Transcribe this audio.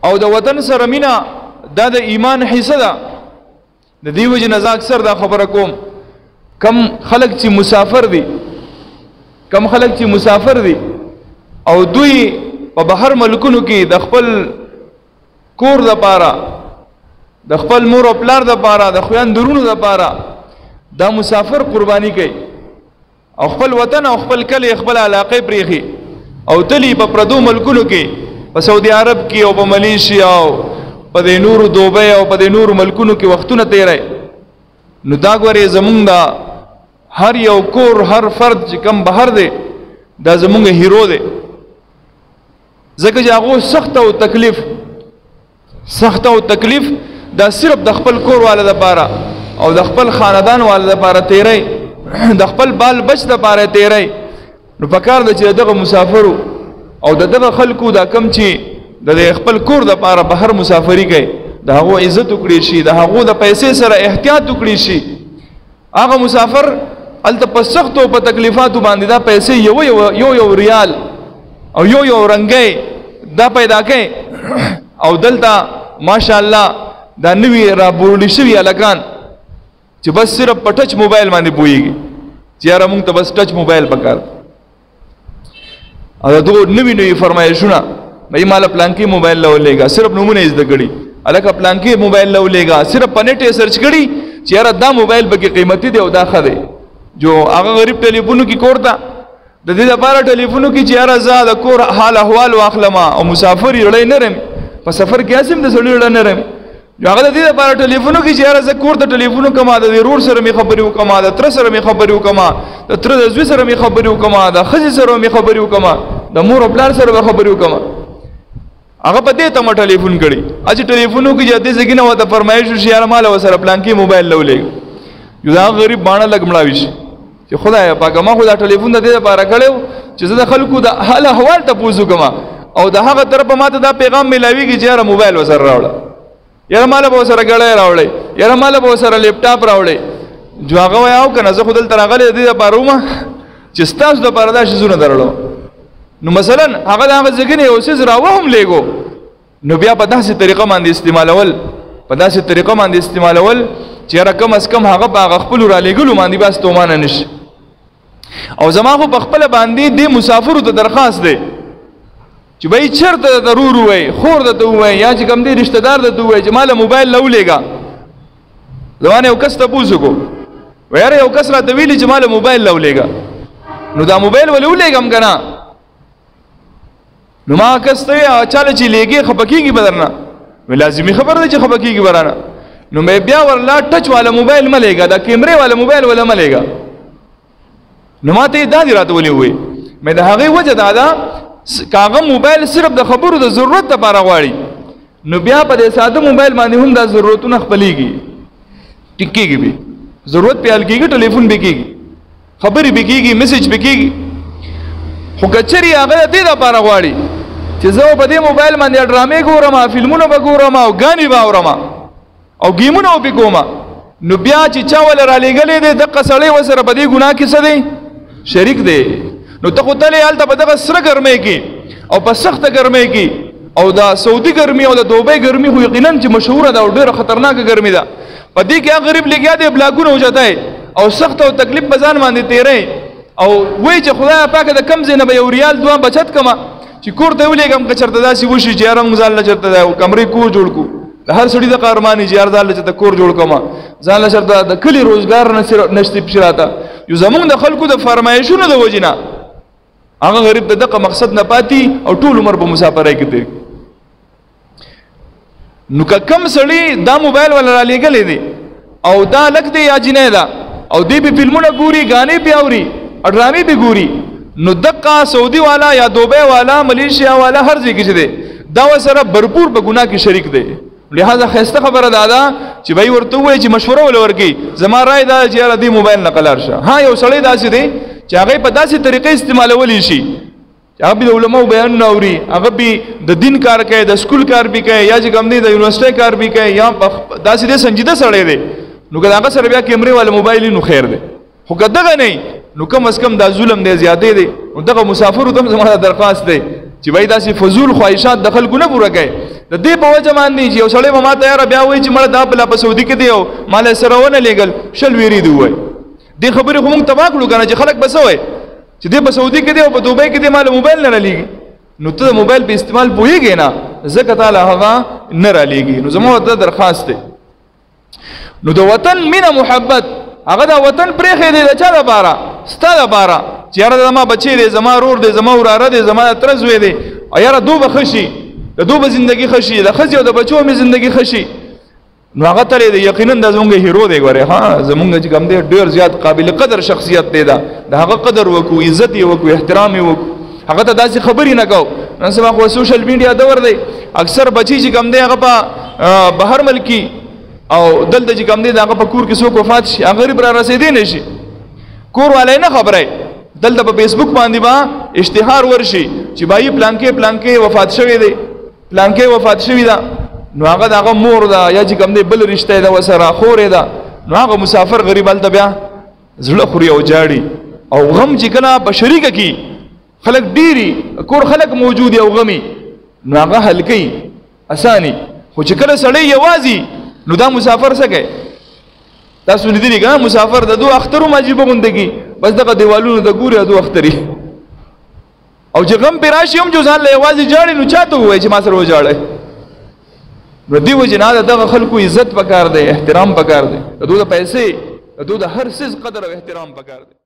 او د وطن سره مینا دا د ایمان حصہ ده. د دې وجه نه اکثر دا خبره کوم، کم خلک چې مسافر دي او دوی په بهر ملکونو کې د خپل کور د پاره، د خپل مور او پلار د پاره، د خویندرونو د پاره دا مسافر قرباني کوي او خپل وطن او خپل کلی خپل علاقه پریخي او تلی په پردو ملکونو کې، په سعودي عرب کې او په ملیشیا او په د نورو دوبۍ او په د نورو ملکونو کې وختونه تیرای. نو دا غوري زمونږ دا هر یو کور هر فرد چې کم بهر دی دا زمونږ هیرو دی، ځکه چې هغه سخت او تکلیف دا صرف د خپل کور والا د پاره او د خپل خاندان والا د پاره تیرای، د خپل بال بچ د پاره تیرای. نو پکار د چې دغه مسافرو او دغه خلکو دا کم چې د خپل کور د پاره بهر مسافری کوي د هغه عزت وکړي شي، د هغه د پیسې سره احتیاط وکړي شي. هغه مسافر الته په سخت او په تکلیفاتو باندې دا پیسې یو ریال او یو رنګي دا پیدا کوي او دلته ماشاءالله دا نوی را بولی شوی الکان چې بس صرف په ټچ موبایل باندې پويږي چې یاره مونږ ته بس ټچ موبایل پکار. او دا نوی فرمایشونه مې مال پلانکی موبایل لولېګا صرف نمونه زده کړي، الکه پلانکی موبایل لولېګا صرف په نت سرچ کړي چې یاره دا موبایل به قیمتي دی او دا خده جو هغه غریب ټلیفونو کې کوړتا د دې لپاره ټلیفونو کې چې یاره زه د کور حال احوال واخلم او مسافر یړې نه رم په سفر کې اسیم د سړی یړې نه رم جو هغه د دې لپاره ټلیفونو کې چې یاره زه کور ته ټلیفونو کما د ضرور سره می خبرې وکما د تر سره می خبرې وکما د تر د زوی سره می خبرې وکما د خځې سره می خبرې وکما د مور او پلار سره خبرې وکما. هغه په دې ته ټلیفون کړي اج ټلیفونو کې چې دې زګینه وته فرمایش شي یاره مال وسره پلان کې موبایل لولې یو دا غریب باندې لګمړاوي شي چې خدای پاک ما خو دا ټلیفون د دې لپاره کړو چې زه د خلکو د حال احوال ته پوښتنه کوم او د هغه طرف ماته دا پیغام ملاويږي چې یاره موبایل وسره راوړل، یاره مال به وسره غړې راوړل، یاره مال به وسره لیپټاپ راوړل. جو هغه وایو کنه زه خودل ترغله دې لپاره ومه چې ستاسو د پردا شي زونه درلو. نو مثلا هغه هغه ځګنه یو څه راوهم لګو نو بیا په داسې طریقه باندې استعمالول چې رقم اس کم هغه باغ خپل را لګلو باندې بس تومانه نشي. او زما خو په خپل باندې د مسافرو ته درخواست دی چې به چرته ضرور وای خور ته وای یا چې کم دی رشتہ دار ته وای چې مال موبایل لولېګا. ځوانه یو کس ته پوښتنه وایره یو کس را ته ویلی چې مال موبایل لولېګا، نو دا موبایل ولولېګم کنه نو ما کسته چاله چې لګي خپکیږي بدرنه وی لازمي خبر ده چې خپکیږي برانه. نو مې بیا ورلا ټچ والا موبایل ملېګا، دا کیمرې والا موبایل ولا ملېګا. نو ماته دا دی راته ولې وې مې د هغه وجه دا کاغه موبایل صرف د خبرو د ضرورت لپاره غواړي، نو بیا په دې ساده موبایل باندې هم د ضرورتونو خپلېږي ټیکيږي به ضرورت په حل کېږي، ټلیفون به کېږي، خبرې به کېږي، میسج به کېږي. خو کچري هغه دې لپاره غواړي چې زه په دې موبایل باندې ډرامې ګورم، فلمونه به ګورم او غاني به اورم او گیمونه به کوم. نو بیا چې چا ول را لګلې دې د قصړې وسره په دې ګناه کې څه دی شریک دی. نو ته خو تلې حالت په دغه سره ګرمې کې او په سخت ګرمې کې او دا سعودي ګرمي او د دوبۍ ګرمي خو یقینا چې مشهوره ده او ډېره خطرناکه ګرمي ده. په دې کې غریب لګیا دی بلاګونه وجاتای او سخت او تکلیف بزان باندې تیرې او وای چې خدای پاک د کم زینه به یو ریال دوه بچت کما چې کور ته ولېګم که چرته داسې وشي چې رنګ ځاله چرته دا کمرې کور جوړ کو د هر سړي د قهرماني چې ځاله چې کور جوړ کما ځاله چرته د کلی روزګار نشته پښراته. یو زمونږ د خلکو د فرمایشونو د وجنه هغه غریب دغه مقصد نه پاتې او ټول عمر په مسافرای کې تیر. نو کم سړي دا موبایل ولا لګلې دي او دا لګ دی یا جنې دا او دی به فلمونه ګوري، غانې به اوري، ډرامې به ګوري. نو دغه سعودي والا یا دوبۍ والا ملیشیا والا هر ځای کې دی دا وسره برپور په ګناه کې شریک دی. لہذا خسته خبره دادا چې بای ورته وای چې مشوره ولورکی زما رائے دا چې را دی موبایل نقلار شه. ها یو سړی داسې دی چې هغه په داسې طریقې استعمالول شي چې هغه د علماء بیان نوري، هغه به د دین کار کوي، د سکول کار به کوي، یا چې کوم دی د یونیورسيټي کار به کوي، یا داسې دی سنجیده سړی دی. نو که هغه سره بیا کیمرې والا موبایل نو خیر دی. خو که دغه نه نو کم از کم دا ظلم دی، زیاتې دی. نو دغه مسافر ته زموږ درخواست دی چې وای داسې فضول خواهشات د خلکو نه پوره کوي د دې په وجه باندې چې یو سړی به ما ته یاره بیا وایي چې مړه دا بلا په سعودي کې دی او مال یې سره ونه لېږل شل ویرې دي ووایي دې خبرې خو موږ تباه کړو که نه چې خلک به څه وایي چې دی په سعودي کې دی او په دوبۍ کې دی مال موبایل نه رالیږي نو ته د موبایل په استعمال پوهېږې نه ځکه تعالی هغه نه رالیږي نو زما ورته درخواست دی نو د وطن مینه محبت هغه د وطن پرېښی دی د چا دپاره ستا دپاره چې یاره زما بچی دی زما رور دی زما وراره دی زما تره زوی دی او یاره دو به ښه شي د دو به زندګي ښه شي د ښځې او د بچو مې زندګي ښه شي نو هغه ترې دی یقینا دا زمونږ هیرو دی ګورې ها زمونږ چې کوم دی ډېر زیات قابل قدر شخصیت دی دا د هغه قدر وکړو عزت یې وکړو احترام یې وکړو هغه ته داسې خبرې نه کوو نن سبا خو سوشل میډیا دور دی اکثر بچي چې کوم دی هغه په بهر ملکي او دلته چې کوم دی د هغه په کور کې څوک وفات شي هغه غریب را رسېدی نه شي کور والی نه خبرئ دلته په فیسبوک باندې به اشتهار ورشي چې بایي پلانکې وفات شوی دی پلانکې وفات شوي ده نو هغه د هغه مور ده یا چې کوم دی بل رشته ده ورسره خورې ده نو هغه مسافر غریب هلته بیا زړه خوري او جاړي او غم چې کله په شریکه کې خلک ډېري کور خلک موجود او غمي نو هغه حل کوي اساني خو چې کله سړی یوازې نو دا مسافر څه کوي تاسو لیدلي که مسافر د دو اختر هم عجیبه غونده کي بس دغه دیوالونو د ګوري دو اختري او چې غم پې راشي هم چې ځان له یوازې جاړي نو چا ته ووایي چې ما سره وجاړئ نو دې وجې نه د دغه خلکو عزت پکار دی احترام پکار دی د دو د پیسې د دو د هر څیز قدر او احترام پکار دی